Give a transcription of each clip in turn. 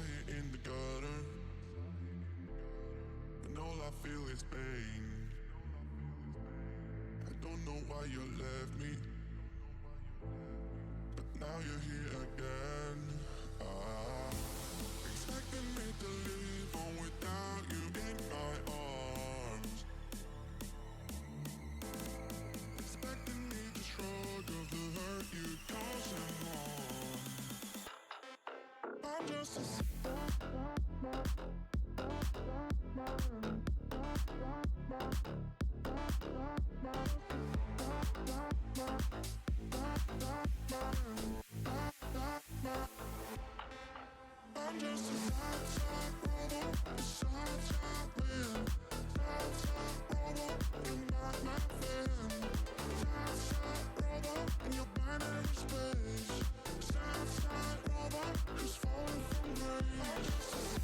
here in the gutter, and all I feel is pain. I don't know why you left me, but now you're here again. Expecting me to leave on without you in my arms, expecting me to shrug off the hurt you causing on. I'm just a I'm just a side robot, a side man. Side robot, you're not my fan. Side robot, and you're binary space. Side robot, who's falling from grace.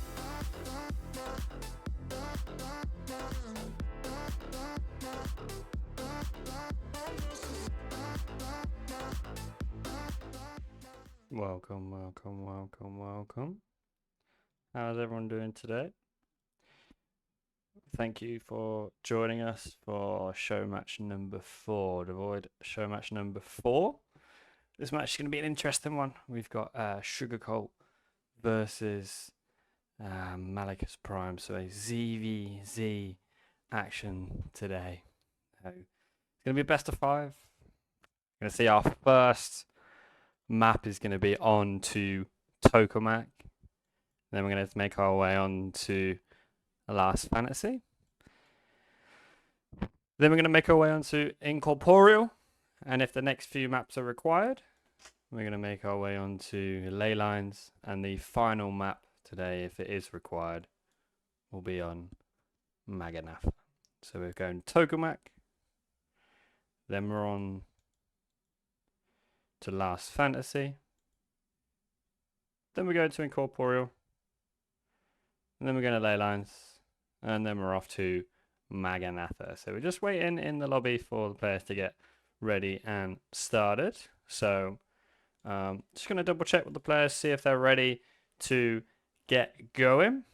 I'm just a Welcome, welcome, welcome, welcome. How's everyone doing today? Thank you for joining us for Showmatch number 4, DeVoid Showmatch number 4. This match is going to be an interesting one. We've got SugarCult versus Malikus Prime, so a ZvZ action today. So it's going to be a best of 5. We're going to see our first map is going to be on to Tokamak. Then we're going to make our way on to Last Fantasy. Then we're going to make our way on to Incorporeal. And if the next few maps are required, we're going to make our way on to Ley Lines. And the final map today, if it is required, will be on Maganatha. So we're going Tokamak. Then we're on to Last Fantasy. Then we go to Incorporeal. And then we're going to Ley Lines. And then we're off to Maganatha. So we're just waiting in the lobby for the players to get ready and started. So just going to double check with the players, see if they're ready to get going.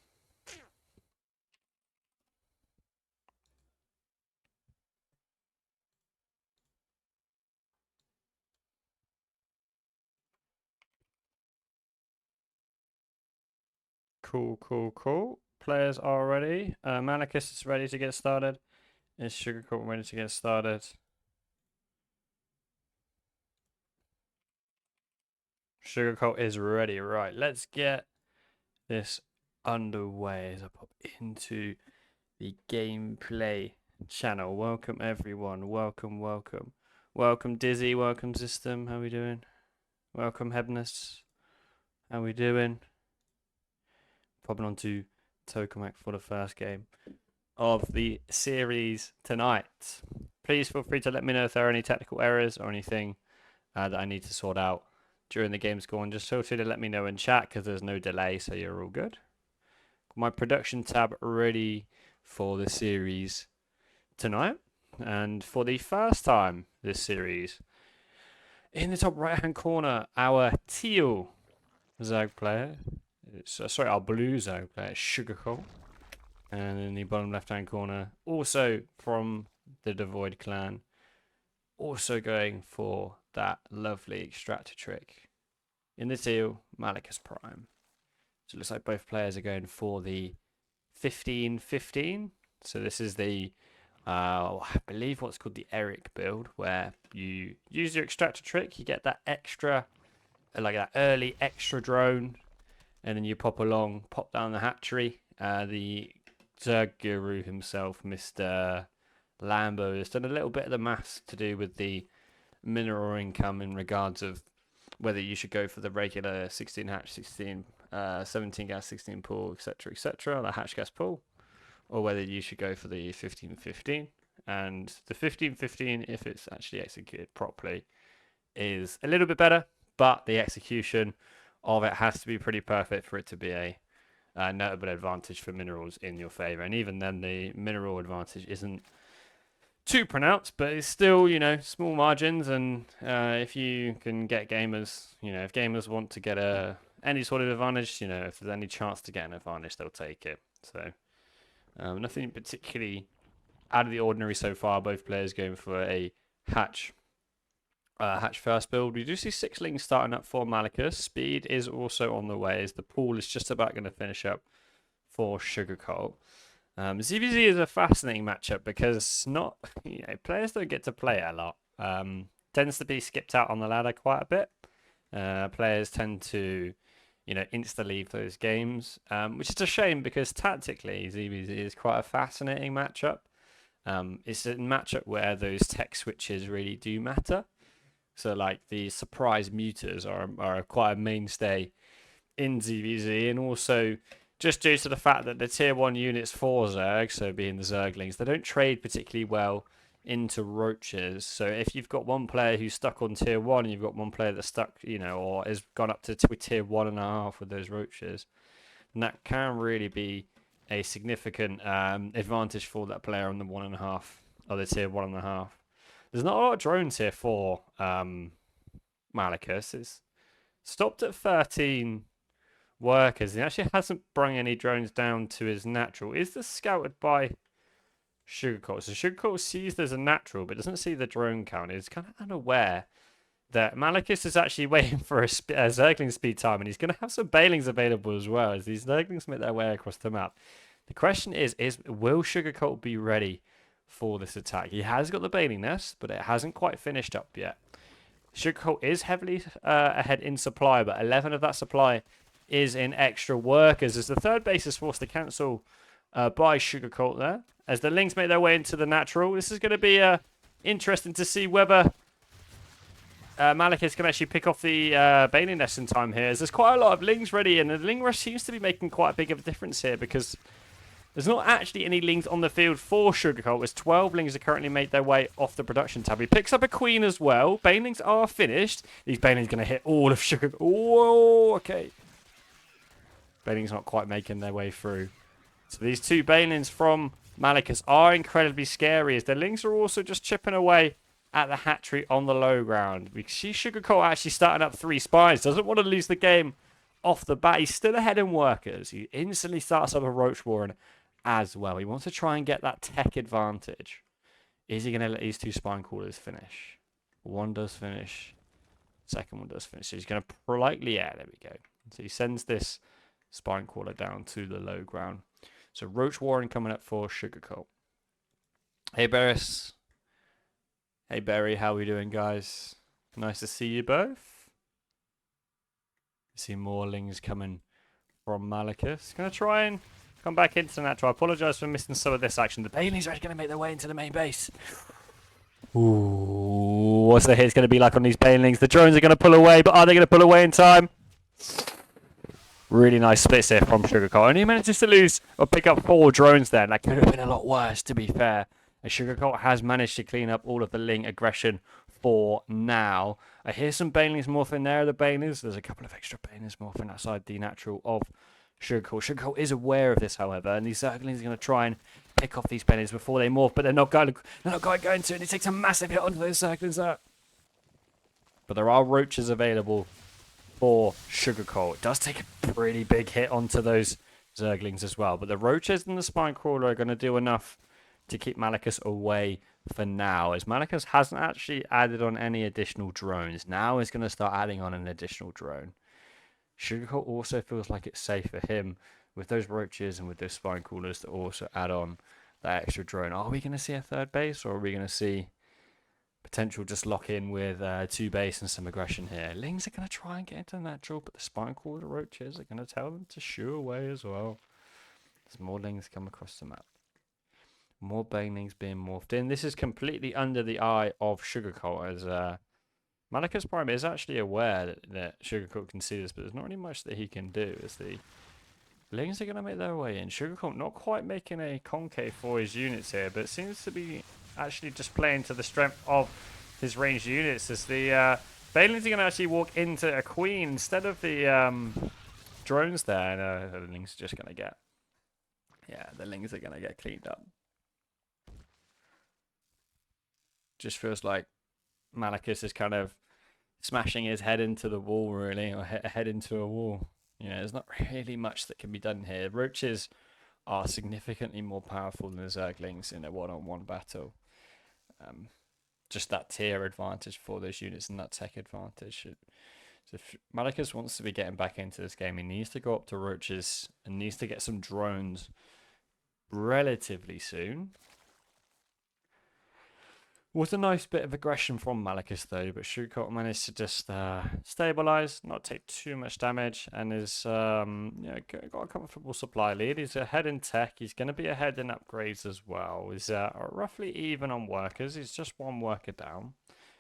Cool. Players are ready. Malikus is ready to get started. Is SugarCult ready to get started? SugarCult is ready. Right, let's get this underway as I pop into the gameplay channel. Welcome everyone. Welcome. Welcome Dizzy. Welcome System. How we doing? Welcome Hebness. How we doing? Popping on to Tokamak for the first game of the series tonight. Please feel free to let me know if there are any technical errors or anything that I need to sort out during the game's go on. Just feel free to let me know in chat because there's no delay, so you're all good. My production tab ready for the series tonight, and for the first time this series, in the top right hand corner, our teal Zag player, our blue Zag player, SugarCult, and in the bottom left hand corner, also from the DeVoid clan, also going for that lovely extractor trick. In the teal, Malikus Prime. So it looks like both players are going for the 15-15. So this is the, I believe what's called the Eric build, where you use your extractor trick, you get that extra, like that early extra drone, and then you pop down the hatchery. The Zerg Guru himself, Mr. Lambo, has done a little bit of the maths to do with the mineral income in regards of whether you should go for the regular 16 hatch, 17 gas, 16 pool, etc., the hatch gas pool, or whether you should go for the 15-15. And the 15-15, if it's actually executed properly, is a little bit better, but the execution of it has to be pretty perfect for it to be a notable advantage for minerals in your favor. And even then, the mineral advantage isn't too pronounced, but it's still, small margins. And if you can get gamers, if gamers want to get a any sort of advantage. You know, if there's any chance to get an advantage, they'll take it. So nothing particularly out of the ordinary so far. Both players going for a hatch first build. We do see 6 lings starting up for Malikus. Speed is also on the way as the pool is just about going to finish up for SugarCult. ZvZ is a fascinating matchup because players don't get to play it a lot. Tends to be skipped out on the ladder quite a bit. Players tend to, insta-leave those games, which is a shame because tactically ZvZ is quite a fascinating matchup. It's a matchup where those tech switches really do matter. So like the surprise muters are quite a mainstay in ZvZ, and also just due to the fact that the tier 1 units for Zerg, so being the Zerglings, they don't trade particularly well into roaches. So if you've got one player who's stuck on tier 1 and you've got one player that's stuck, or has gone up to tier 1.5 with those roaches, then that can really be a significant advantage for that player on the 1.5 or the tier 1.5. There's not a lot of drones here for Malikus. It's stopped at 13 workers. He actually hasn't brung any drones down to his natural. Is this scouted by SugarCult? So SugarCult sees there's a natural, but doesn't see the drone count. He's kind of unaware that Malikus is actually waiting for a Zergling speed time, and he's going to have some Banelings available as well as these Zerglings make their way across the map. The question is will SugarCult be ready for this attack? He has got the Baneling nest, but it hasn't quite finished up yet. SugarCult is heavily ahead in supply, but 11 of that supply is in extra workers as the third base is forced to cancel by SugarCult there. As the Lings make their way into the natural, this is going to be interesting to see whether Malikus can actually pick off the Baneling nest in time here. As there's quite a lot of Lings ready, and the Ling rush seems to be making quite a big of a difference here because there's not actually any Lings on the field for SugarCult, as 12 Lings are currently made their way off the production tab. He picks up a Queen as well. Banelings are finished. These Banelings going to hit all of SugarCult. Whoa, okay. Banelings not quite making their way through. So these 2 Banelings from Malikus are incredibly scary, as the Lings are also just chipping away at the hatchery on the low ground. We see SugarCult actually starting up 3 spies. Doesn't want to lose the game off the bat. He's still ahead in workers. He instantly starts up a Roach Warren as well. He wants to try and get that tech advantage. Is he going to let these 2 spine callers finish? One does finish. Second one does finish. So he's going to politely, there we go. So he sends this spine caller down to the low ground. So Roach Warren coming up for SugarCult. Hey Barris. Hey Barry, how we doing, guys? Nice to see you both. See more Lings coming from Malikus. Gonna try and come back into the natural. I apologise for missing some of this action. The Banelings are actually going to make their way into the main base. Ooh, what's the hit's going to be like on these Banelings? The drones are going to pull away, but are they going to pull away in time? Really nice splits here from SugarCult. Only manages to lose or pick up 4 drones there. That could have been a lot worse, to be fair. And SugarCult has managed to clean up all of the Ling aggression for now. I hear some Banelings morphing there. The Banelings. There's a couple of extra Banelings morphing outside the natural of SugarCult. SugarCult is aware of this, however, and these Zerglings are going to try and pick off these Banelings before they morph, but they're not quite going to, and he takes a massive hit onto those Zerglings there. But there are roaches available for SugarCult. It does take a pretty big hit onto those Zerglings as well, but the roaches and the spine crawler are going to do enough to keep Malikus away for now, as Malikus hasn't actually added on any additional drones. Now he's going to start adding on an additional drone. SugarCult also feels like it's safe for him with those roaches and with those spine crawlers to also add on that extra drone. Are we going to see a third base, or are we going to see potential just lock in with 2 base and some aggression here? Lings are going to try and get into the natural, but the spine crawler roaches are going to tell them to shoo away as well. There's more Lings come across the map. More Banelings being morphed in. This is completely under the eye of SugarCult, as Malikus Prime is actually aware that SugarCult can see this, but there's not really much that he can do, as the Lings are going to make their way in. SugarCult not quite making a concave for his units here, but seems to be actually just playing to the strength of his ranged units, as the Banelings are going to actually walk into a Queen instead of the drones there, and the Lings are just going to get... Yeah, the Lings are going to get cleaned up. Just feels like Malikus is kind of smashing his head into the wall, really, or head into a wall. There's not really much that can be done here. Roaches are significantly more powerful than the Zerglings in a one-on-one battle. Just that tier advantage for those units and that tech advantage. So if Malikus wants to be getting back into this game, he needs to go up to Roaches and needs to get some drones relatively soon. Was a nice bit of aggression from Malikus though, but SugarCult managed to just stabilize, not take too much damage, and is got a comfortable supply lead. He's ahead in tech. He's going to be ahead in upgrades as well. He's roughly even on workers. He's just one worker down,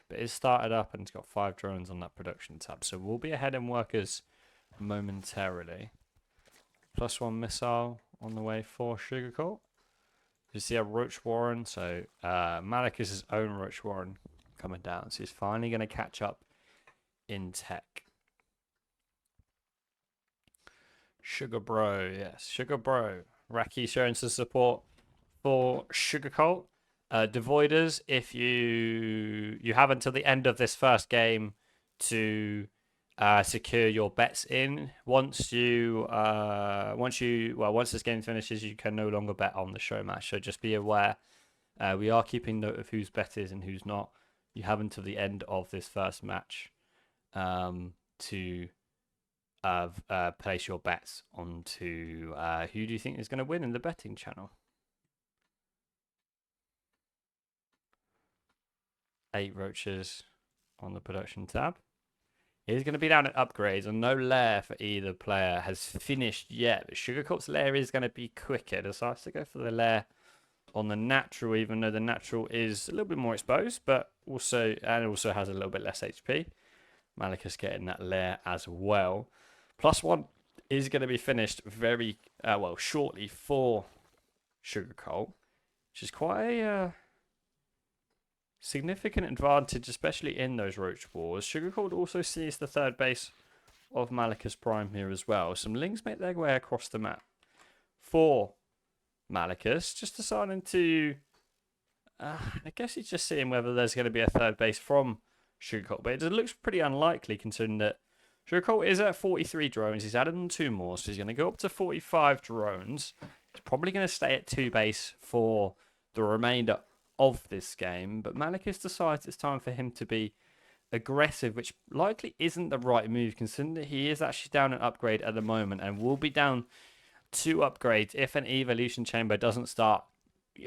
but he's started up and he's got 5 drones on that production tab. So we'll be ahead in workers momentarily. +1 missile on the way for SugarCult. You see a Roach Warren, so Malikus' own Roach Warren coming down. So he's finally going to catch up in tech. Sugar Bro, yes, Sugar Bro. Raki showing some support for SugarCult. DeVoiders, if you have until the end of this first game to secure your bets in. Once this game finishes, you can no longer bet on the Showmatch. So just be aware. We are keeping note of whose bet is and who's not. You have until the end of this first match to place your bets onto who do you think is going to win in the betting channel. 8 roaches on the production tab. He's going to be down at upgrades, and no lair for either player has finished yet. But SugarCult's lair is going to be quicker. Decides to go for the lair on the natural, even though the natural is a little bit more exposed, but also has a little bit less HP. Malikus getting that lair as well. +1 is going to be finished very shortly for SugarCult, which is quite a significant advantage, especially in those Roach Wars. SugarCult also sees the third base of Malikus Prime here as well. Some links make their way across the map for Malikus, just deciding to I guess he's just seeing whether there's going to be a third base from SugarCult, but it looks pretty unlikely considering that SugarCult is at 43 drones. He's added on 2 more, so he's going to go up to 45 drones. He's probably going to stay at 2 base for the remainder of this game, but Malikus decides it's time for him to be aggressive, which likely isn't the right move considering that he is actually down an upgrade at the moment and will be down 2 upgrades if an evolution chamber doesn't start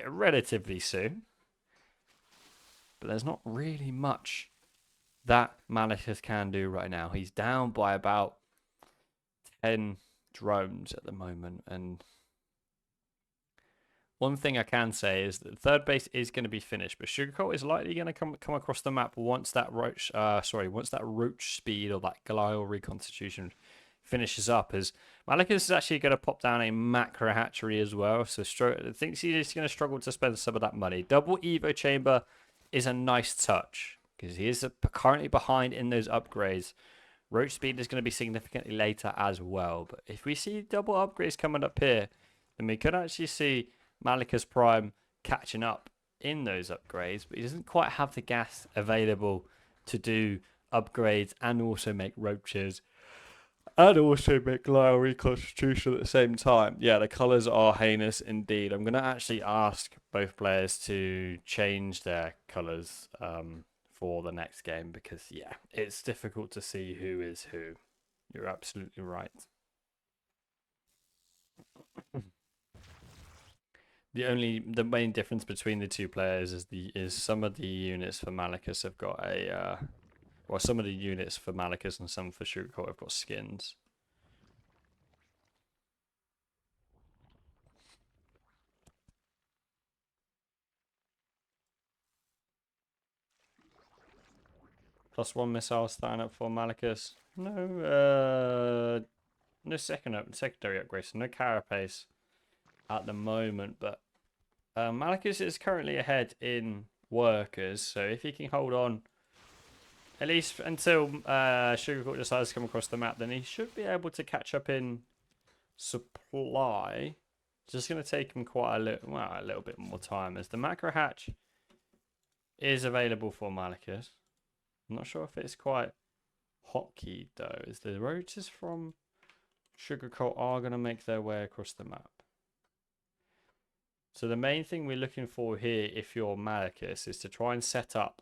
relatively soon. But there's not really much that Malikus can do right now. He's down by about 10 drones at the moment, and one thing I can say is that the third base is going to be finished, but SugarCult is likely going to come across the map once that roach speed or that glial reconstitution finishes up. As Malikus is actually going to pop down a macro hatchery as well, so I think he's going to struggle to spend some of that money. Double Evo chamber is a nice touch because he is currently behind in those upgrades. Roach speed is going to be significantly later as well, but if we see double upgrades coming up here, then we could actually see Malikus Prime catching up in those upgrades, but he doesn't quite have the gas available to do upgrades and also make roaches and also make glial reconstitution at the same time. Yeah, the colours are heinous indeed. I'm going to actually ask both players to change their colours for the next game because, yeah, it's difficult to see who is who. You're absolutely right. The main difference between the 2 players is some of the units for Malikus have got some of the units for Malikus and some for SugarCult have got skins. +1 missile starting up for Malikus. No secondary upgrade, so no carapace at the moment, but Malikus is currently ahead in workers, so if he can hold on at least until SugarCult decides to come across the map, then he should be able to catch up in supply. It's just going to take him quite a little bit more time, as the macro hatch is available for Malikus. I'm not sure if it's quite hotkey though, is the roaches from SugarCult are going to make their way across the map. So the main thing we're looking for here, if you're Malikus, is to try and set up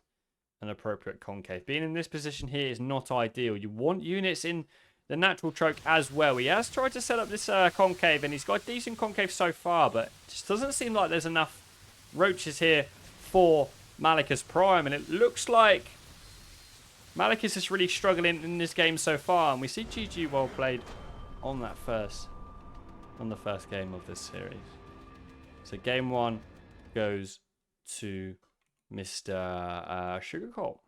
an appropriate concave. Being in this position here is not ideal. You want units in the natural choke as well. He has tried to set up this concave, and he's got a decent concave so far, but it just doesn't seem like there's enough roaches here for Malikus Prime, and it looks like Malikus is really struggling in this game so far, and we see GG well played on the first game of this series. So game 1 goes to Mr. SugarCult.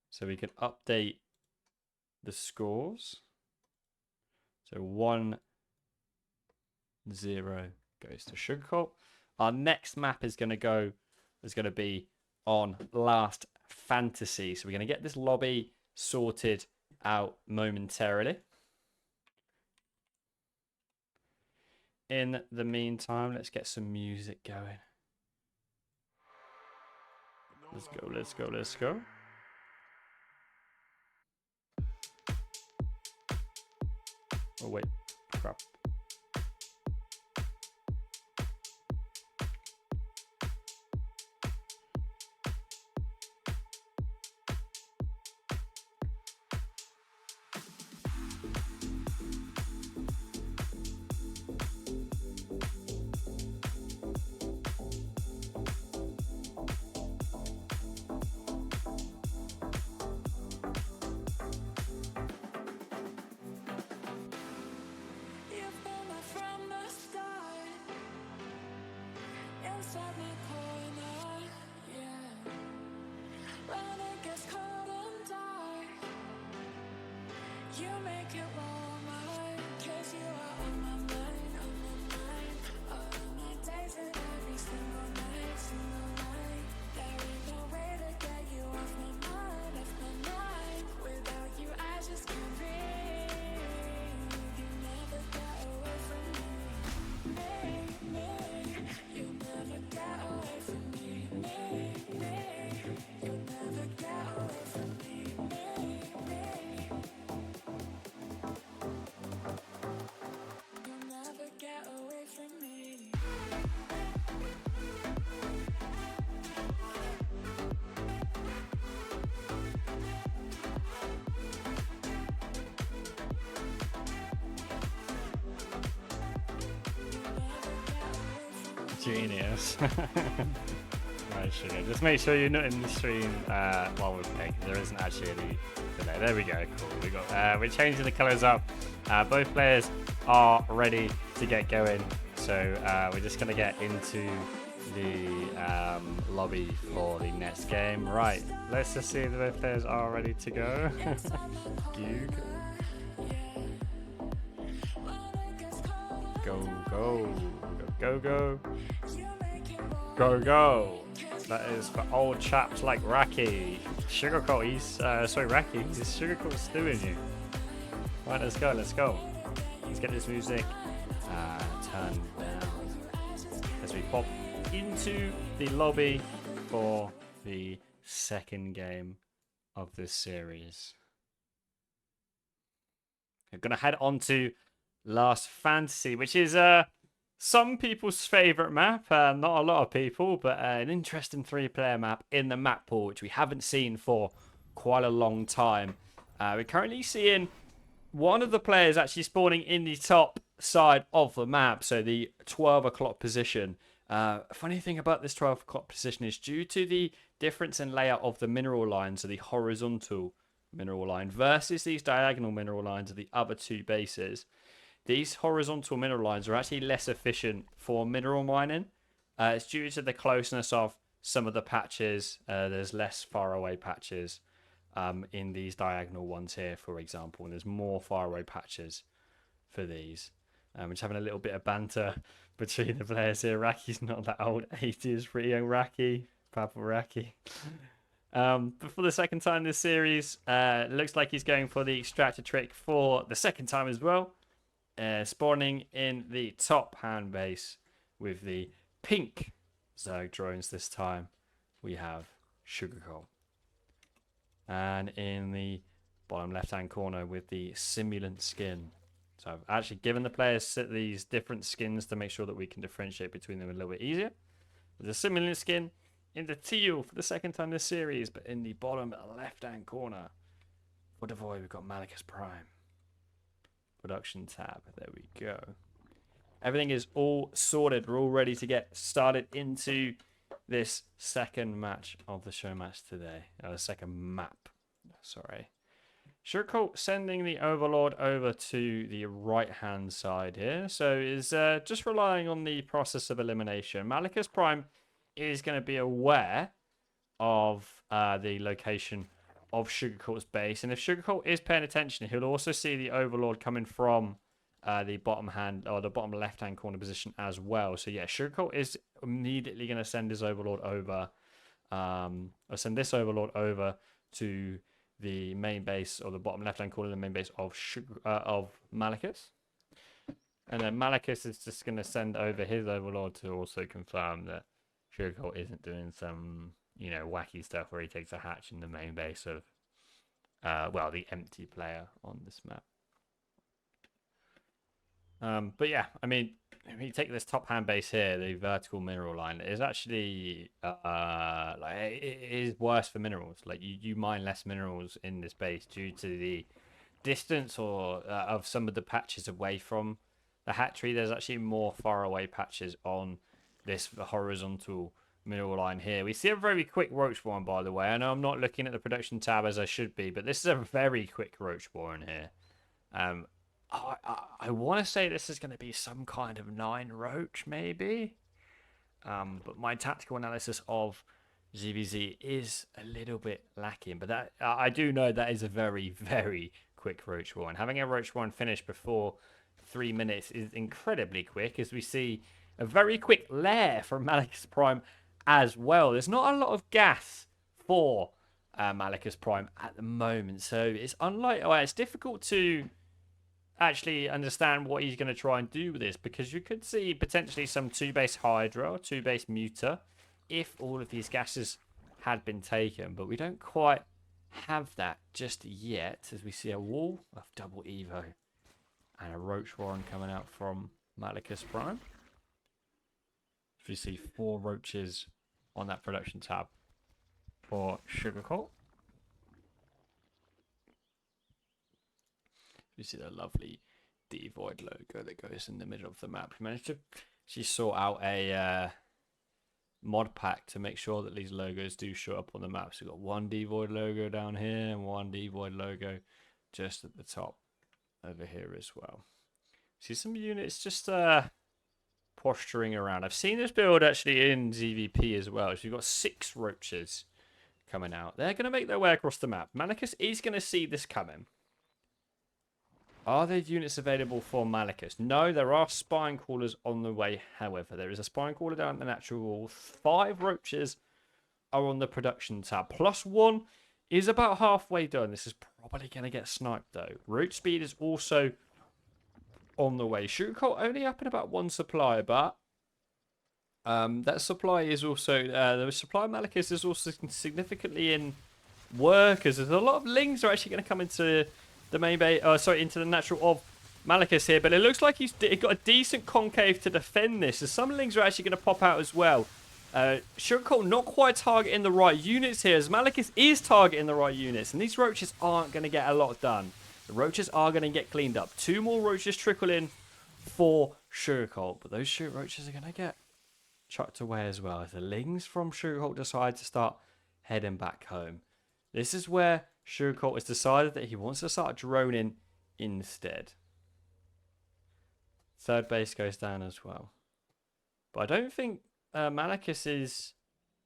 So we can update the scores. So 1-0 goes to SugarCult. Our next map is going to be on Last Fantasy. So we're going to get this lobby sorted out momentarily. In the meantime, let's get some music going. Let's go, let's go, let's go. Oh, wait. Crap. Genius. Right, sugar. Just make sure you're not in the stream while we're playing. There isn't actually any delay. There we go. Cool. We're changing the colours up. Both players are ready to get going. So we're just gonna get into the lobby for the next game. Right. Let's just see if both players are ready to go. Go, go. Go, go. Go, go. That is for old chaps like Raki. SugarCult, Raki, he's SugarCult's doing you. Right, let's go, let's go. Let's get this music turned down as we pop into the lobby for the second game of this series. We're going to head on to Last Fantasy, which is some people's favourite map, not a lot of people, but an interesting 3-player map in the map pool, which we haven't seen for quite a long time. We're currently seeing one of the players actually spawning in the top side of the map, so the 12 o'clock position. Funny thing about this 12 o'clock position is due to the difference in layout of the mineral lines, so the horizontal mineral line versus these diagonal mineral lines of the other two bases. These horizontal mineral lines are actually less efficient for mineral mining. It's due to the closeness of some of the patches. There's less faraway patches in these diagonal ones here, for example. And there's more faraway patches for these. We're just having a little bit of banter between the players here. Raki's not that old. 80 is pretty young Raki. Papa Raki. But for the second time this series, it looks like he's going for the extractor trick for the second time as well. Spawning in the top hand base with the pink Zerg drones this time, we have SugarCult. And in the bottom left-hand corner with the simulant skin. So I've actually given the players these different skins to make sure that we can differentiate between them a little bit easier. There's a simulant skin in the teal for the second time this series, but in the bottom left-hand corner for DeVoid, we've got Malikus Prime. Production tab. There we go. Everything is all sorted. We're all ready to get started into this second match of the show match today. The second map. Sorry. SugarCult sending the Overlord over to the right-hand side here. So is just relying on the process of elimination. Malikus Prime is going to be aware of the location of SugarCult's base. And if SugarCult is paying attention, he'll also see the Overlord coming from the bottom hand or the bottom left-hand corner position as well. So yeah, SugarCult is immediately going to send his Overlord over, or send this Overlord over to the main base or the bottom left-hand corner of the main base of Malikus. And then Malikus is just going to send over his Overlord to also confirm that SugarCult isn't doing some, you know, wacky stuff where he takes a hatch in the main base of, well, the empty player on this map. But yeah, I mean, if you take this top hand base here, the vertical mineral line is actually like it is worse for minerals. Like you mine less minerals in this base due to the distance or of some of the patches away from the hatchery. There's actually more far away patches on this horizontal mineral line here. We see a very quick roach spawn, by the way. I know I'm not looking at the production tab as I should be, but this is a very quick roach spawn here. I want to say this is going to be some kind of 9 roach, maybe. But my tactical analysis of ZvZ is a little bit lacking. But that I do know that is a very, very quick roach spawn. Having a roach spawn finish before 3 minutes is incredibly quick, as we see a very quick lair from Malikus Prime as well. There's not a lot of gas for Malikus Prime at the moment. So it's it's difficult to actually understand what he's going to try and do with this, because you could see potentially some 2-base Hydra or 2-base Muta if all of these gases had been taken, but we don't quite have that just yet, as we see a wall of double Evo and a Roach Warren coming out from Malikus Prime. We see 4 roaches on that production tab for SugarCult. You see the lovely DeVoid logo that goes in the middle of the map. We managed to actually sort out a mod pack to make sure that these logos do show up on the map. So we've got one DeVoid logo down here and one DeVoid logo just at the top over here as well. See some units just posturing around. I've seen this build actually in ZVP as well. So you've got 6 roaches coming out. They're going to make their way across the map. Malikus is going to see this coming. Are there units available for Malikus? No, there are spine crawlers on the way. However, there is a spine crawler down the natural wall. 5 roaches are on the production tab. +1 is about halfway done. This is probably going to get sniped though. Roach speed is also on the way. SugarCult only up in about 1 supply, but that supply is also the supply of Malikus is also significantly in work, as there's a lot of lings are actually going to come into the main base, into the natural of Malikus here, but it looks like he's got a decent concave to defend this, as some lings are actually going to pop out as well. SugarCult not quite targeting the right units here, as Malikus is targeting the right units, and these roaches aren't going to get a lot done. The roaches are going to get cleaned up. 2 more roaches trickle in for SugarCult, but those roaches are going to get chucked away as well, as the lings from SugarCult decide to start heading back home. This is where SugarCult has decided that he wants to start droning instead. 3rd base goes down as well. But I don't think Malikus is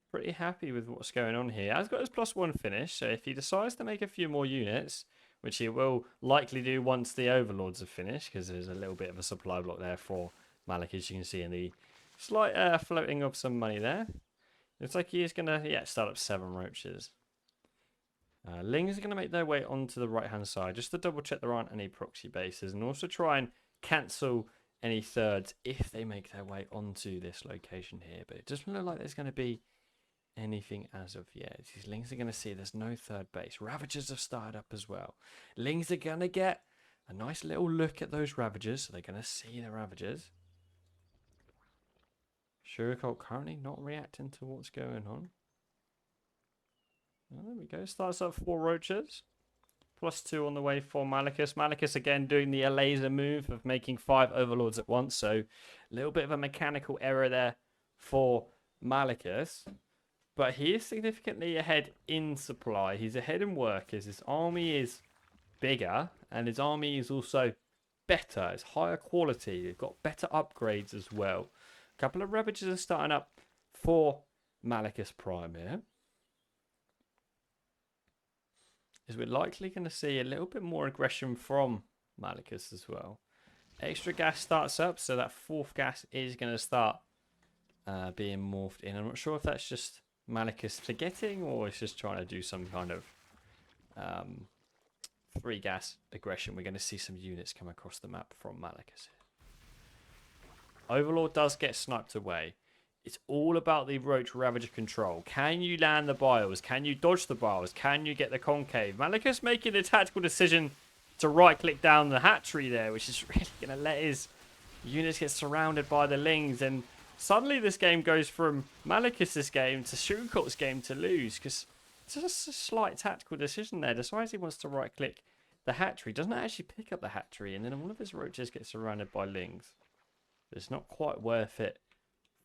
pretty happy with what's going on here. He's got his +1 finish, so if he decides to make a few more units, which he will likely do once the Overlords are finished, because there's a little bit of a supply block there for Malikus, you can see in the slight floating of some money there. Looks like he is going to start up 7 roaches. Lings are going to make their way onto the right-hand side, just to double-check there aren't any proxy bases, and also try and cancel any thirds if they make their way onto this location here. But it doesn't look like there's going to be anything as of yet. These Lings are going to see there's no third base. Ravagers have started up as well. Lings are going to get a nice little look at those Ravagers. So they're going to see the Ravagers. SugarCult currently not reacting to what's going on. Oh, there we go. Starts up 4 Roaches. +2 on the way for Malikus. Malikus again doing the laser move of making 5 Overlords at once. So a little bit of a mechanical error there for Malikus. But he is significantly ahead in supply. He's ahead in workers. His army is bigger. And his army is also better. It's higher quality. They've got better upgrades as well. A couple of Ravagers are starting up for Malikus Prime here. Is we're likely going to see a little bit more aggression from Malikus as well. Extra gas starts up, so that 4th gas is going to start being morphed in. I'm not sure if that's just Malikus forgetting or it's just trying to do some kind of 3 gas aggression. We're going to see some units come across the map from Malikus. Overlord does get sniped away. It's all about the Roach Ravager control. Can you land the bios? Can you dodge the bios? Can you get the concave? Malikus making the tactical decision to right-click down the hatchery there, which is really going to let his units get surrounded by the Lings. And suddenly this game goes from Malikus' game to SugarCult's game to lose. Because it's just a slight tactical decision there. Decides he wants to right-click the hatchery. Doesn't actually pick up the hatchery. And then all of his Roaches get surrounded by Lings. It's not quite worth it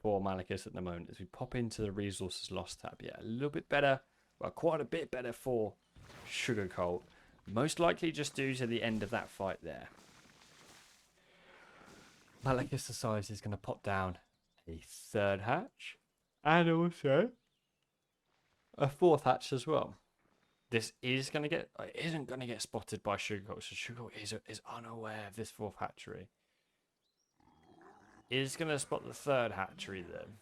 for Malikus at the moment as we pop into the resources lost tab. Yeah, a little bit better, well, quite a bit better for SugarCult. Most likely just due to the end of that fight there. Malikus decides he's going to pop down a 3rd hatch and also a 4th hatch as well. This is going to get, isn't going to get spotted by SugarCult, so SugarCult is unaware of this 4th hatchery. Is going to spot the 3rd hatchery then.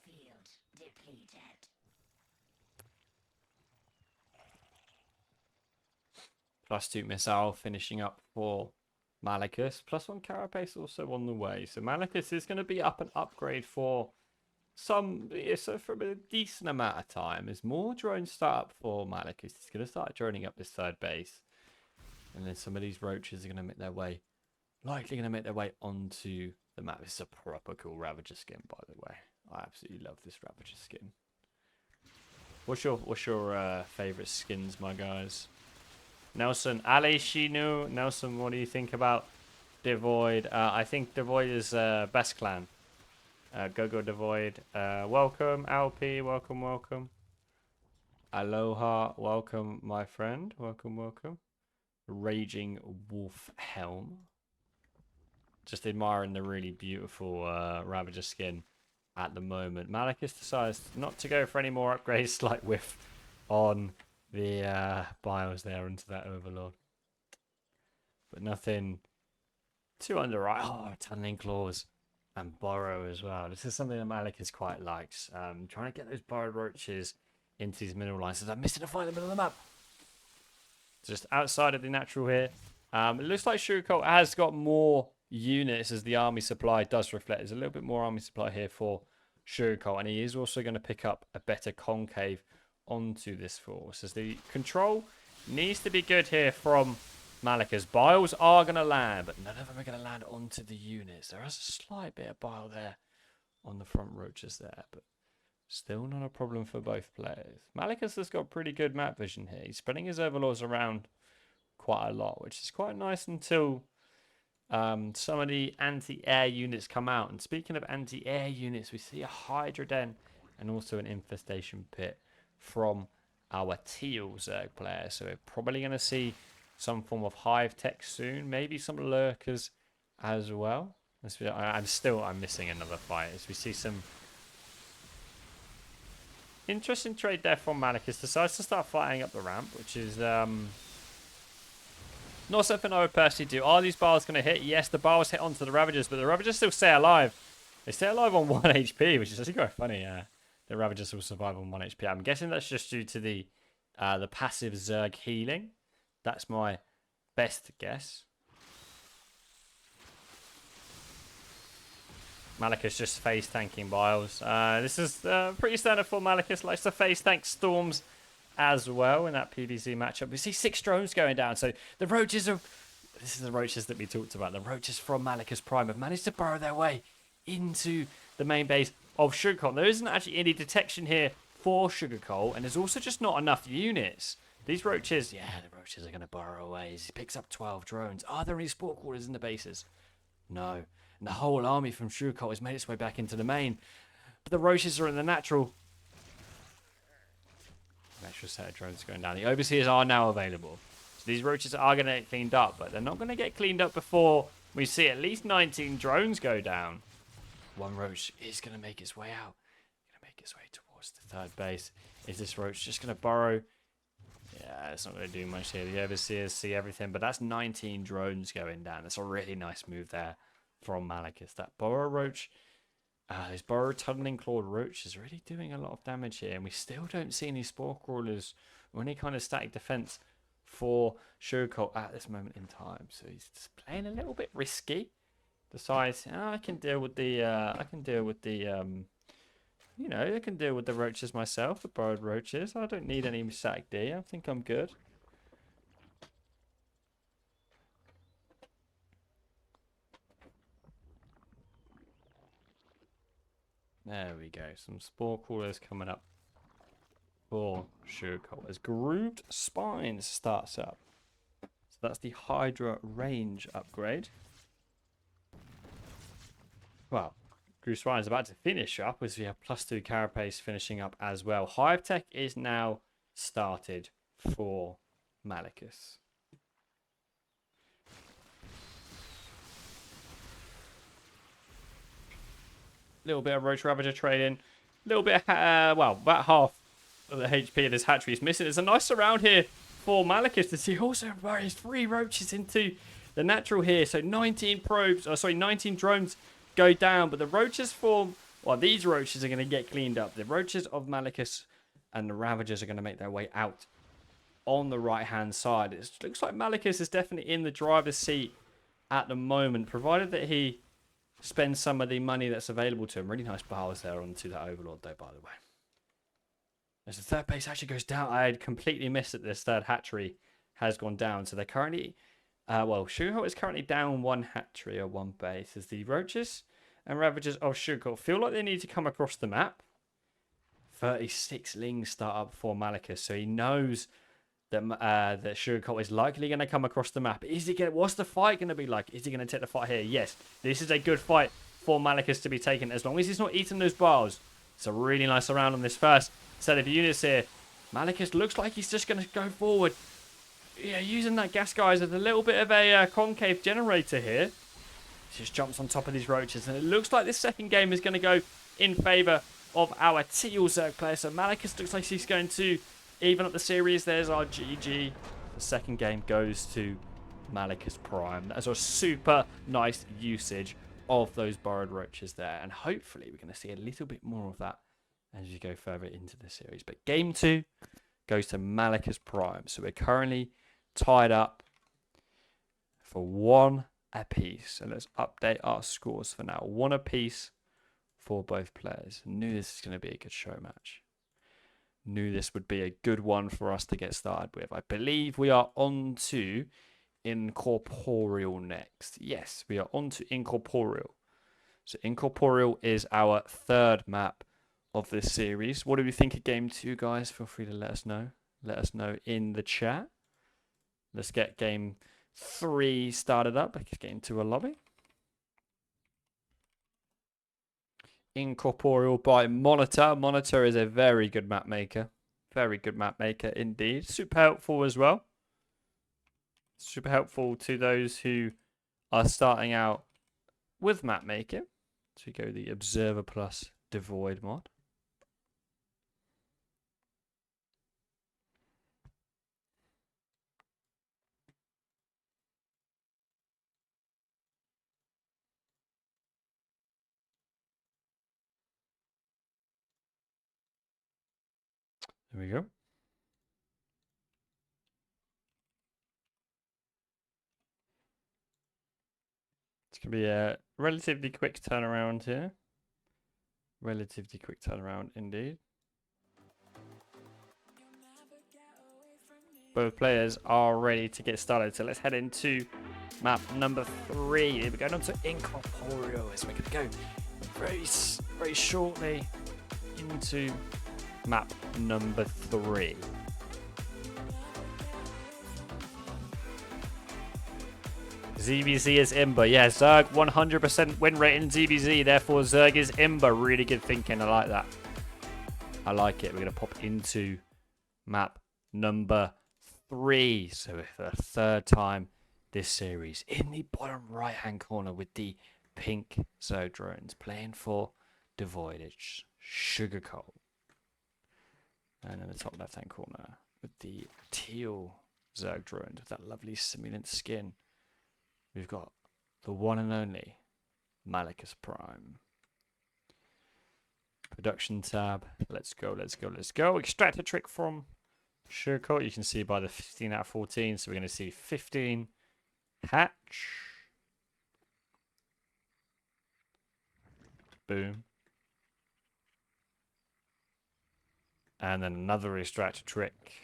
+2 missile finishing up for Malikus. +1 carapace also on the way. So Malikus is going to be up an upgrade for some, so for a decent amount of time. As more drones start up for Malikus, he's going to start droning up this 3rd base. And then some of these Roaches are going to make their way, likely going to make their way onto the map. This is a proper cool Ravager skin, by the way. I absolutely love this Ravager skin. What's your favorite skins, my guys? Nelson, Ali Shinu. Nelson, what do you think about DeVoid? I think DeVoid is best clan. Go DeVoid. Welcome, Alp. Welcome. Aloha. Welcome, my friend. Welcome. Raging Wolf Helm. Just admiring the really beautiful Ravager skin at the moment. Malikus decides not to go for any more upgrades. Slight whiff on the bios there into that Overlord. But nothing too underright. Oh, Tunneling Claws and Burrow as well. This is something that Malikus quite likes. Trying to get those Burrowed Roaches into these mineral lines. So I'm missing a fight in the middle of the map. Just outside of the natural here. It looks like SugarCult has got more units as the army supply does reflect. There's a little bit more army supply here for SugarCult, and he is also going to pick up a better concave onto this force as the control needs to be good here from Malikus. Biles are going to land, but none of them are going to land onto the units. There is a slight bit of bile there on the front Roaches there, but still not a problem for both players. Malikus has got pretty good map vision here. He's spreading his Overlords around quite a lot, which is quite nice until some of the anti-air units come out. And speaking of anti-air units, we see a Hydra Den and also an Infestation Pit from our Teal Zerg player. So we're probably going to see some form of hive tech soon. Maybe some lurkers as well. I'm missing another fight as we see some interesting trade there from Malikus. Decides to start fighting up the ramp, which is not something I would personally do. Are these bars going to hit? Yes, the bars hit onto the Ravagers, but the Ravagers still stay alive. They stay alive on 1 HP, which is actually quite funny. The Ravagers will survive on 1 HP. I'm guessing that's just due to the passive Zerg healing. That's my best guess. Malikus just face tanking Biles. This is pretty standard for Malikus. Likes to face tank Storms as well in that PvZ matchup. We see 6 drones going down. So the roaches are. This is the roaches that we talked about. The roaches from Malikus Prime have managed to burrow their way into the main base of SugarCult. There isn't actually any detection here for SugarCult, and there's also just not enough units. These roaches, yeah, the roaches are going to burrow away. He picks up 12 drones. Are there any sport quarters in the bases? No. And the whole army from SugarCult has made its way back into the main. But the roaches are in the natural. An extra set of drones going down. The overseers are now available. So these roaches are going to get cleaned up, but they're not going to get cleaned up before we see at least 19 drones go down. One roach is going to make its way out. Going to make its way towards the third base. Is this roach just going to burrow? Yeah, it's not going to do much here. The overseers see everything, but that's 19 drones going down. That's a really nice move there from Malikus. That burrow roach, this burrow tunneling clawed roach is really doing a lot of damage here, and we still don't see any spore crawlers or any kind of static defense for SugarCult at this moment in time. So he's just playing a little bit risky. Decides, I can deal with the, I can deal with the roaches myself, the burrowed roaches. I don't need any static D. I think I'm good. There we go. Some spore crawlers coming up for SugarCult as Grooved Spines starts up. So that's the Hydra range upgrade. Well, Grooved Spines is about to finish up as we have +2 carapace finishing up as well. Hive Tech is now started for Malikus. Little bit of Roach Ravager trading. Little bit, well, about half of the HP of this hatchery is missing. There's a nice surround here for Malikus to see. Also buries 3 roaches into the natural here. So 19 probes, 19 drones go down. But the roaches form, well, these roaches are going to get cleaned up. The roaches of Malikus and the Ravagers are going to make their way out on the right-hand side. It looks like Malikus is definitely in the driver's seat at the moment, provided that he spend some of the money that's available to him. Really nice bars there onto that Overlord, though, by the way. As the third base actually goes down, I had completely missed that this third hatchery has gone down. So they're currently, SugarCult is currently down 1 hatchery or 1 base. As the Roaches and Ravagers of SugarCult feel like they need to come across the map. 36 Lings start up for Malikus, so he knows that that SugarCult is likely going to come across the map. What's the fight going to be like? Is he going to take the fight here? Yes, this is a good fight for Malikus to be taken, as long as he's not eating those bars. It's a really nice round on this first set of units here. Malikus looks like he's just going to go forward. Yeah, using that gas guys as a little bit of a concave generator here. He just jumps on top of these roaches, and it looks like this second game is going to go in favour of our Teal Zerg player. So Malikus looks like he's going to even up the series. There's our GG. The second game goes to Malikus Prime. That's a super nice usage of those borrowed roaches there. And hopefully we're going to see a little bit more of that as you go further into the series. But game 2 goes to Malikus Prime. So we're currently tied up for 1 apiece. So let's update our scores for now. 1 apiece for both players. Knew this is going to be a good show match. Knew this would be a good one for us to get started with. I believe we are on to Incorporeal next. Yes, we are on to Incorporeal. So Incorporeal is our 3rd map of this series. What do we think of game 2, guys? Feel free to let us know. Let us know in the chat. Let's get game 3 started up. Let's get into a lobby. Incorporeal by Monitor. Monitor is a very good map maker. Very good map maker indeed. Super helpful as well. Super helpful to those who are starting out with map making. So we go the Observer plus DeVoid mod. There we go. Let's Should be a relatively quick turnaround here. Relatively quick turnaround indeed. Both players are ready to get started, so let's head into map number 3. We're going on to Incorporeal, as we're going to go very shortly into map number 3. ZvZ is Imber. Yeah, Zerg 100% win rate in ZvZ. Therefore, Zerg is Imber. Really good thinking. I like that. I like it. We're going to pop into map number 3. So for the third time this series. In the bottom right-hand corner with the pink Zerg drones. Playing for DeVoid. It's SugarCult. And in the top left-hand corner with the teal Zerg drones with that lovely simulant skin. We've got the one and only Malikus Prime. Production tab. Let's go. Extract a trick from SugarCult. You can see by the 15 out of 14. So we're going to see 15 hatch. Boom. And then another extract trick.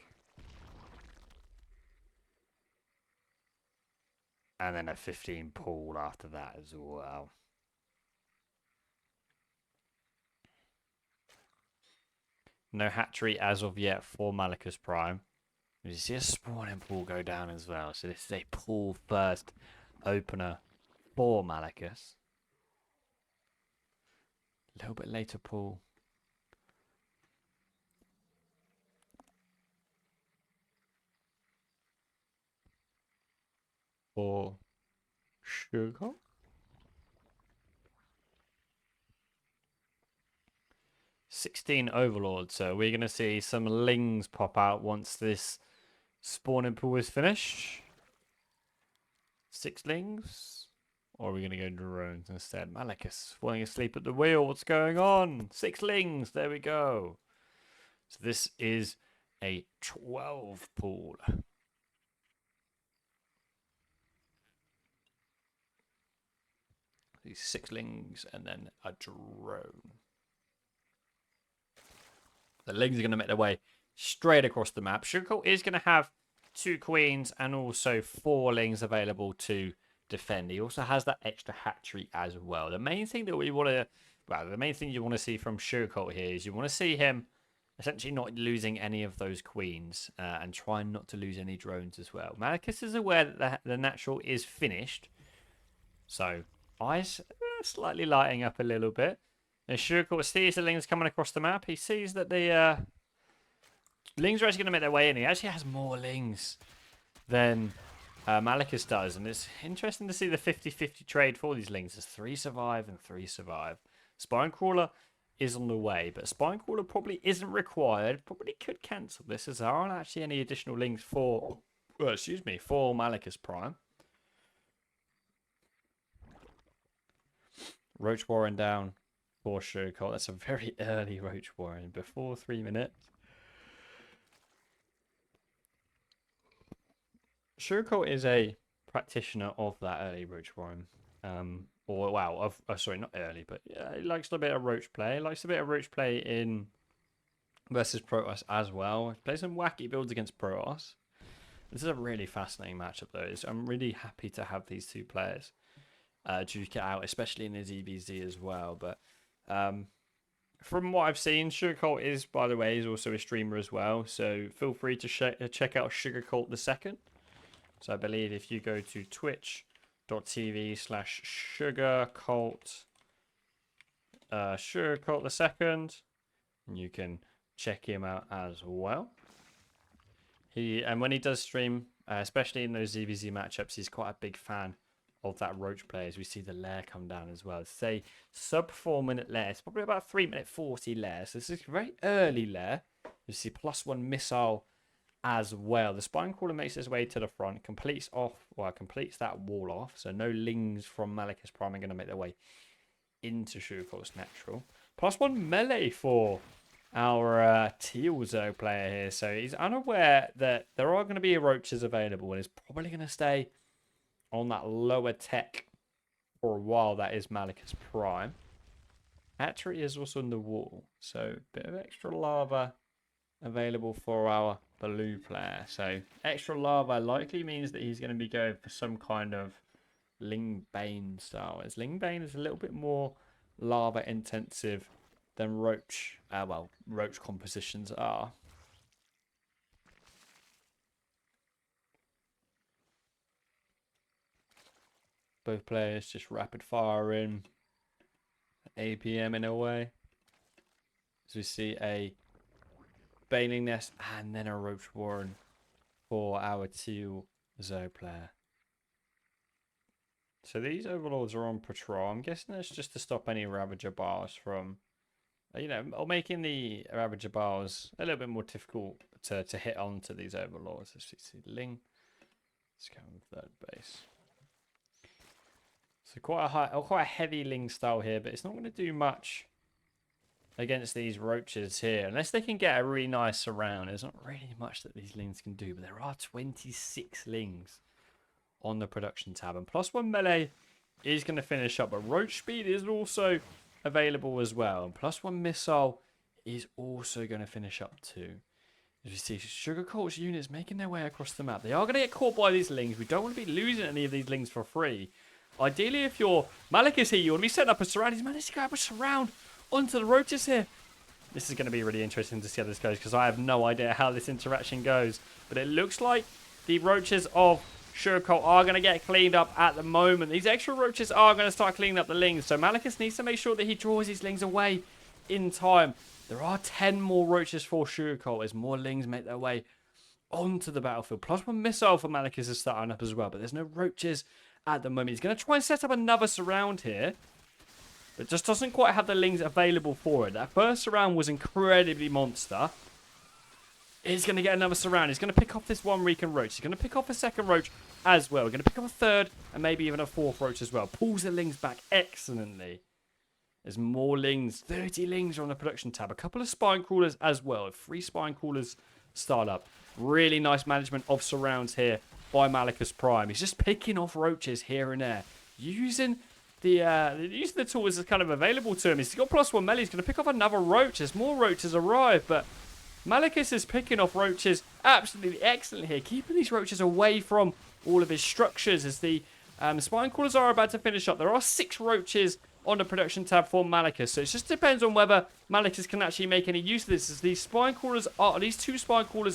And then a 15 pool after that as well. No hatchery as of yet for Malikus Prime. You see a spawning pool go down as well. So this is a pool first opener for Malikus. A little bit later pool. For SugarCult. $16 Overlord, so we're going to see some lings pop out once this spawning pool is finished. 6 lings? Or are we going to go drones instead? Malikus falling asleep at the wheel. What's going on? 6 lings. There we go. So this is a 12 pool. These 6 lings and then a drone. The lings are going to make their way straight across the map. SugarCult is going to have 2 queens and also 4 lings available to defend. He also has that extra hatchery as well. The main thing that we want to, the main thing you want to see from SugarCult here is you want to see him essentially not losing any of those queens and trying not to lose any drones as well. Malikus is aware that the natural is finished. So eyes slightly lighting up a little bit. And SugarCult sees the lings coming across the map. He sees that the lings are actually going to make their way in. He actually has more lings than Malikus does. And it's interesting to see the 50-50 trade for these lings. There's 3 survive and 3 survive. Spinecrawler is on the way, but Spinecrawler probably isn't required. Probably could cancel this as there aren't actually any additional lings for, for Malikus Prime. Roach Warren down for SugarCult. That's a very early Roach Warren before 3 minutes. SugarCult is a practitioner of that early Roach Warren. Sorry, not early, but yeah, he likes a bit of Roach play. He likes a bit of Roach play in versus Protoss as well. He plays some wacky builds against Protoss. This is a really fascinating matchup, though. So I'm really happy to have these 2 players duke it out, especially in the ZvZ as well. But from what I've seen, SugarCult is, by the way, is also a streamer as well. So feel free to check out SugarCult the Second. So I believe if you go to twitch.tv/SugarCult, SugarCult the Second, you can check him out as well. And when he does stream, especially in those ZvZ matchups, he's quite a big fan of that Roach play. As we see the lair come down as well. It's a sub 4 minute lair. It's probably about 3 minute 40 lair. So this is a very early lair. You see +1 missile as well. The Spinecrawler makes its way to the front, completes that wall off. So no lings from Malikus Prime are going to make their way into SugarCult's natural. +1 melee for our teal Zerg player here. So he's unaware that there are going to be roaches available and is probably going to stay on that lower tech for a while, that is Malikus Prime. Hatchery is also on the wall, so a bit of extra lava available for our blue player. So extra lava likely means that he's going to be going for some kind of Ling Bane style. As Ling Bane is a little bit more lava intensive than Roach. Roach compositions are. Both players just rapid firing APM in a way. As we see a Baneling Nest and then a Roach Warren for our ZvZ player. So these overlords are on patrol. I'm guessing that's just to stop any Ravager bars from, or making the Ravager bars a little bit more difficult to hit onto these overlords. As we see Ling. Let's go on third base. So quite a heavy Ling style here, but it's not going to do much against these roaches here. Unless they can get a really nice surround. There's not really much that these Lings can do, but there are 26 Lings on the production tab. And +1 melee is going to finish up, but roach speed is also available as well. And +1 missile is also going to finish up too. As you see, SugarCult's units making their way across the map. They are going to get caught by these Lings. We don't want to be losing any of these Lings for free. Ideally, if you're Malikus here, you want to be setting up a surround. He's managed to grab a surround onto the roaches here. This is going to be really interesting to see how this goes, because I have no idea how this interaction goes. But it looks like the roaches of SugarCult are going to get cleaned up at the moment. These extra roaches are going to start cleaning up the Lings. So Malikus needs to make sure that he draws his Lings away in time. There are 10 more roaches for SugarCult as more Lings make their way onto the battlefield. +1 missile for Malikus is starting up as well, but there's no roaches at the moment. He's going to try and set up another surround here, but just doesn't quite have the Lings available for it. That first surround was incredibly monster. He's going to get another surround. He's going to pick off this one Recon roach. He's going to pick off a second roach as well. We're going to pick up a third and maybe even a fourth roach as well. Pulls the Lings back excellently. There's more Lings. 30 Lings are on the production tab. A couple of spine crawlers as well. 3 spine crawlers start up. Really nice management of surrounds here by Malikus Prime. He's just picking off roaches here and there. Using the tools that's kind of available to him. He's got +1 melee. He's going to pick off another roach as more roaches arrive, but Malikus is picking off roaches absolutely excellent here, keeping these roaches away from all of his structures as the spine crawlers are about to finish up. There are 6 roaches on the production tab for Malikus, so it just depends on whether Malikus can actually make any use of this, as these 2 spine crawlers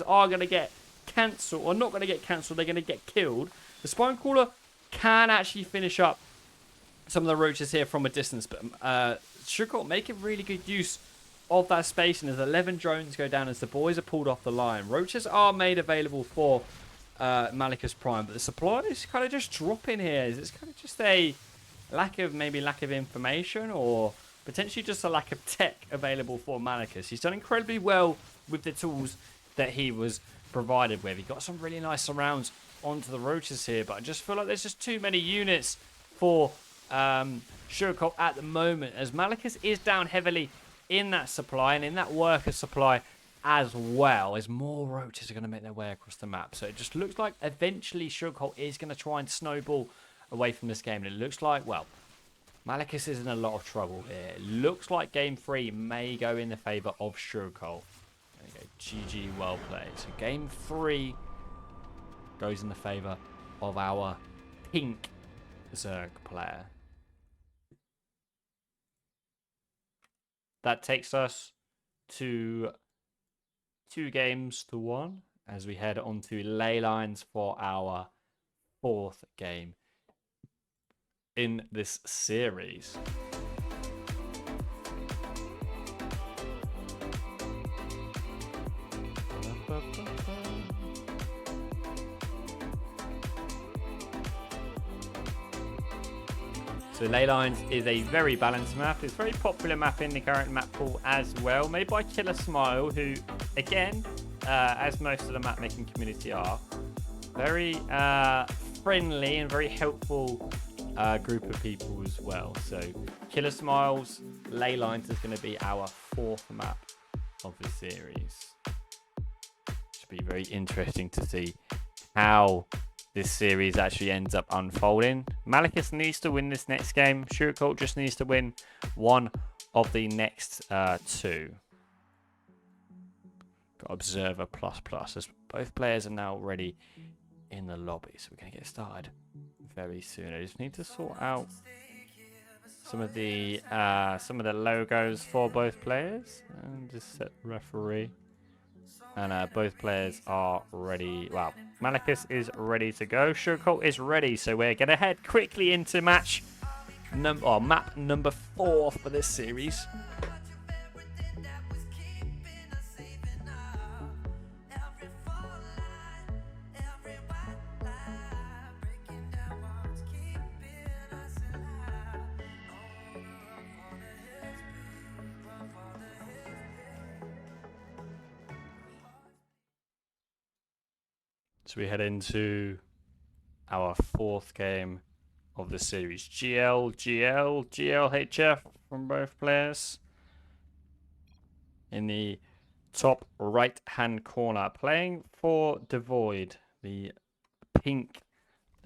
are going to get cancelled, or not going to get cancelled, they're going to get killed. The spine crawler can actually finish up some of the roaches here from a distance, but SugarCult making really good use of that space, and as 11 drones go down as the boys are pulled off the line. Roaches are made available for Malikus Prime, but the supply is kind of just dropping here. It's kind of just a lack of information, or potentially just a lack of tech available for Malikus. He's done incredibly well with the tools that he was provided with. He got some really nice surrounds onto the roaches here, but I just feel like there's just too many units for SugarCult at the moment, as Malikus is down heavily in that supply and in that worker supply as well, as more roaches are going to make their way across the map. So it just looks like eventually SugarCult is going to try and snowball away from this game, and it looks like, well, Malikus is in a lot of trouble here. It looks like game 3 may go in the favour of SugarCult. There you go, GG, well played. So game 3 goes in the favour of our pink Zerg player. That takes us to 2 games to 1 as we head on to ley lines for our 4th game in this series. So Ley Lines is a very balanced map. It's a very popular map in the current map pool as well, made by Killer Smile, who, again, as most of the map making community are, very friendly and very helpful group of people as well. So Killer Smile's Ley Lines is going to be our 4th map of the series. Should be very interesting to see how this series actually ends up unfolding. Malikus needs to win this next game. SugarCult just needs to win one of the next two. Got Observer ++, as both players are now ready in the lobby. So we're going to get started very soon. I just need to sort out some of the logos for both players and just set referee. And both players are ready. Well, Malikus is ready to go. SugarCult is ready. So we're going to head quickly into map number 4 for this series. So we head into our 4th game of the series. GLHF from both players. In the top right hand corner, playing for DeVoid, the pink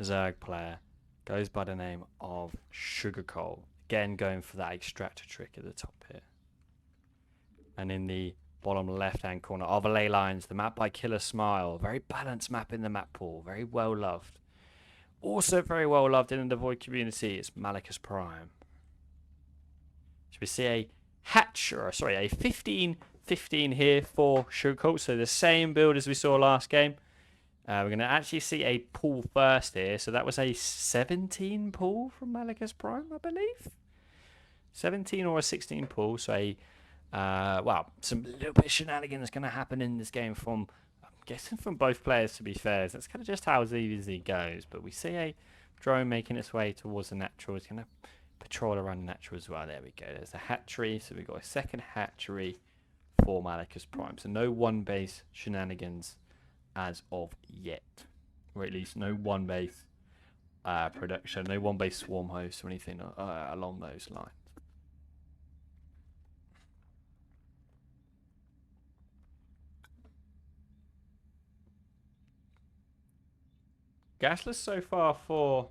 Zerg player, goes by the name of SugarCult. Again, going for that extractor trick at the top here. And in the bottom left hand corner, overlay lines, the map by Killer Smile. Very balanced map in the map pool, very well loved. Also very well loved in the DeVoid community, it's Malikus Prime. So we see a 15-15 here for SugarCult. So the same build as we saw last game. We're going to actually see a pull first here. So that was a 17 pull from Malikus Prime, I believe. 17 or a 16 pull. So a, some little bit of shenanigans going to happen in this game from, I'm guessing from both players, to be fair. That's kind of just how ZvZ goes. But we see a drone making its way towards the natural. It's going to patrol around the natural as well. There we go. There's a hatchery. So we've got a second hatchery for Malikus Prime. So no one base shenanigans as of yet. Or at least no one base production. No one base swarm host or anything along those lines. Gasless so far for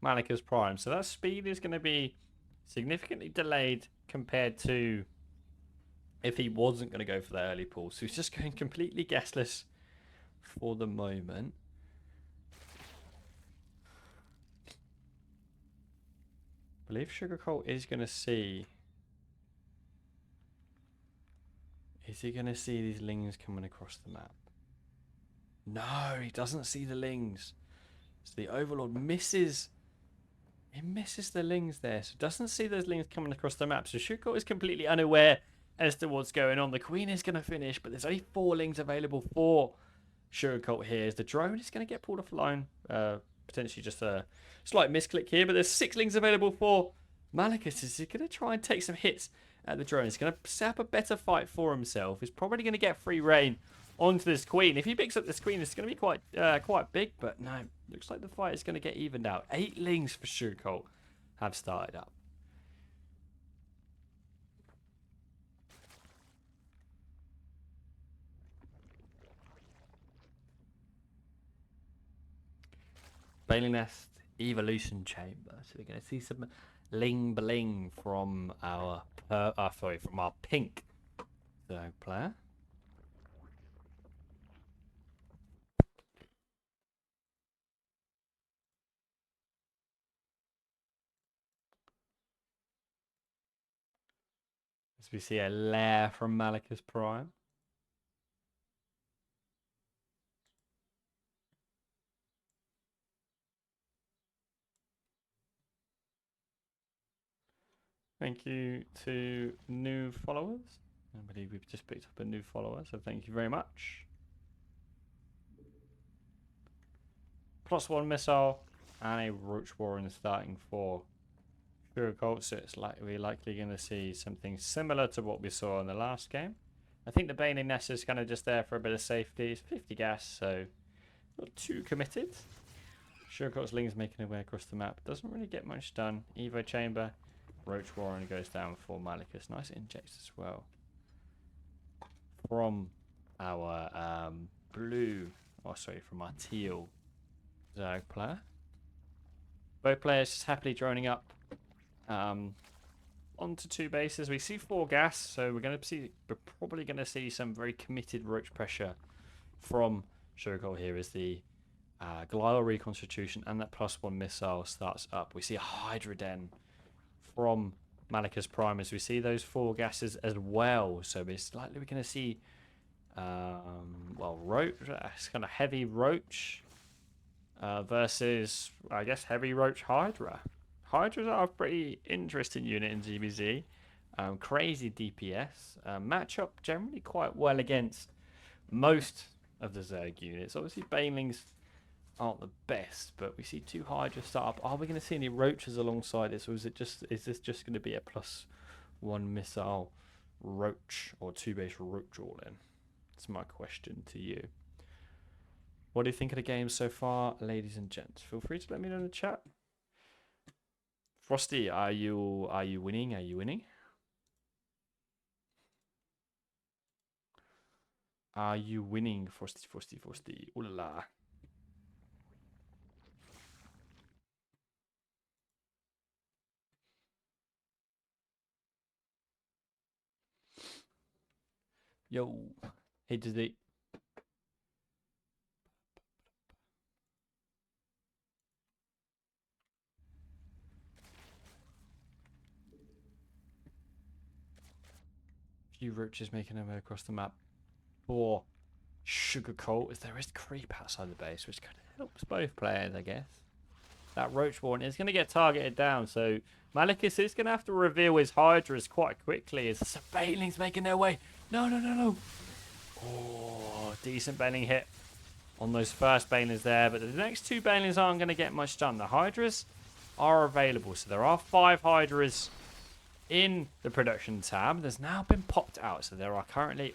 Malikus Prime. So that speed is going to be significantly delayed compared to if he wasn't going to go for the early pull. So he's just going completely gasless for the moment. I believe SugarCult is going to see... Is he going to see these lings coming across the map? No, he doesn't see the lings. So the Overlord misses... He misses the lings there. So doesn't see those lings coming across the map. So SugarCult is completely unaware as to what's going on. The Queen is going to finish, but there's only 4 lings available for SugarCult here. As the drone is going to get pulled offline. Potentially just a slight misclick here, but there's 6 lings available for Malikus. Is he going to try and take some hits at the drone? He's going to set up a better fight for himself. He's probably going to get free reign onto this Queen. If he picks up this Queen, it's going to be quite big, but no, looks like the fight is going to get evened out. 8 lings for SugarCult have started up. Bailey Nest Evolution Chamber. So we're going to see some ling bling from our from our pink Zerg player. As we see a lair from Malikus Prime. Thank you to new followers. I believe we've just picked up a new follower, so thank you very much. +1 missile and a Roach Warren starting for SugarCult, so it's like we're likely going to see something similar to what we saw in the last game. I think the Bane Nest is kind of just there for a bit of safety. It's 50 gas, so not too committed. SugarCult's Ling's making their way across the map. Doesn't really get much done. Evo Chamber. Roach Warren goes down for Malikus. Nice injects as well. From our from our teal Zerg player. Both players just happily droning up onto 2 bases. We see 4 gas, so we're probably gonna see some very committed roach pressure from SugarCult here as the glial reconstitution and that +1 missile starts up. We see a Hydra Den from Malikus Prime as we see those 4 gases as well. So it's likely we're going to see, roach, it's kind of heavy roach versus, I guess, heavy roach Hydra. Hydras are a pretty interesting unit in ZvZ. Crazy DPS. Match up generally quite well against most of the Zerg units. Obviously, Banelings aren't the best, but we see 2 Hydras start up. Are we going to see any roaches alongside this, or is this just going to be a +1 missile roach or 2 base roach all in? That's my question to you. What do you think of the game so far, ladies and gents? Feel free to let me know in the chat. Frosty, are you winning? Are you winning? Are you winning, Frosty, Frosty, Frosty? Ooh la la. Yo. Hey, Disney. Few roaches making their way across the map. For SugarCult, as there is creep outside the base, which kind of helps both players, I guess. That roach warren is going to get targeted down, so Malikus is going to have to reveal his Hydras quite quickly as the Banelings making their way. No, no, no, no. Oh, decent Baneling hit on those first Banelings there, but the next 2 Banelings aren't going to get much done. The Hydras are available, so there are 5 Hydras in the production tab. There's now been popped out, so there are currently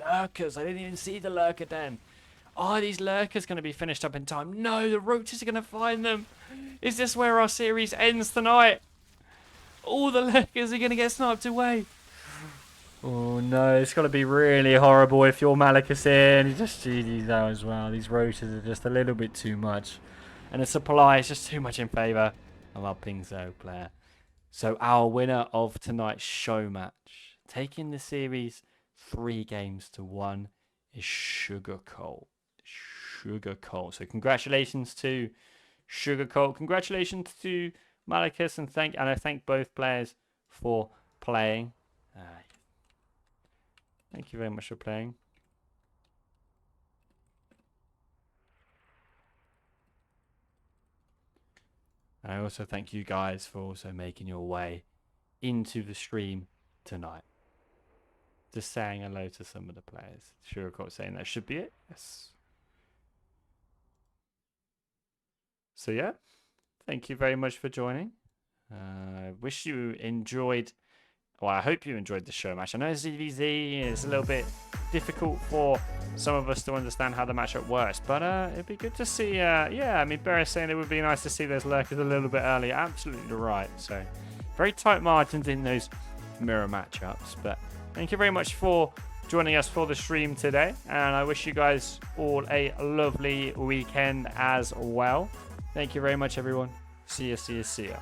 lurkers. I didn't even see the lurker den. Are these lurkers going to be finished up in time? No, the roaches are going to find them. Is this where our series ends tonight? All the lurkers are going to get sniped away. Oh no, it's got to be really horrible if you're Malikus in. You just see these out as well. These roaches are just a little bit too much. And the supply is just too much in favour of our Ping Zo player. So our winner of tonight's show match, taking the series 3-1, is SugarCult. SugarCult. So congratulations to SugarCult. Congratulations to Malikus, and I thank both players for playing. Thank you very much for playing. And I also thank you guys for also making your way into the stream tonight. Just saying hello to some of the players. SugarCult saying that should be it. Yes. So yeah, thank you very much for joining. I wish you enjoyed. Well, I hope you enjoyed the show match. I know ZvZ is a little bit difficult for some of us to understand how the matchup works, but it'd be good to see. Yeah, I mean, Barry's saying it would be nice to see those lurkers a little bit earlier. Absolutely right. So, very tight margins in those mirror matchups. But thank you very much for joining us for the stream today, and I wish you guys all a lovely weekend as well. Thank you very much, everyone. See ya, see ya, see ya.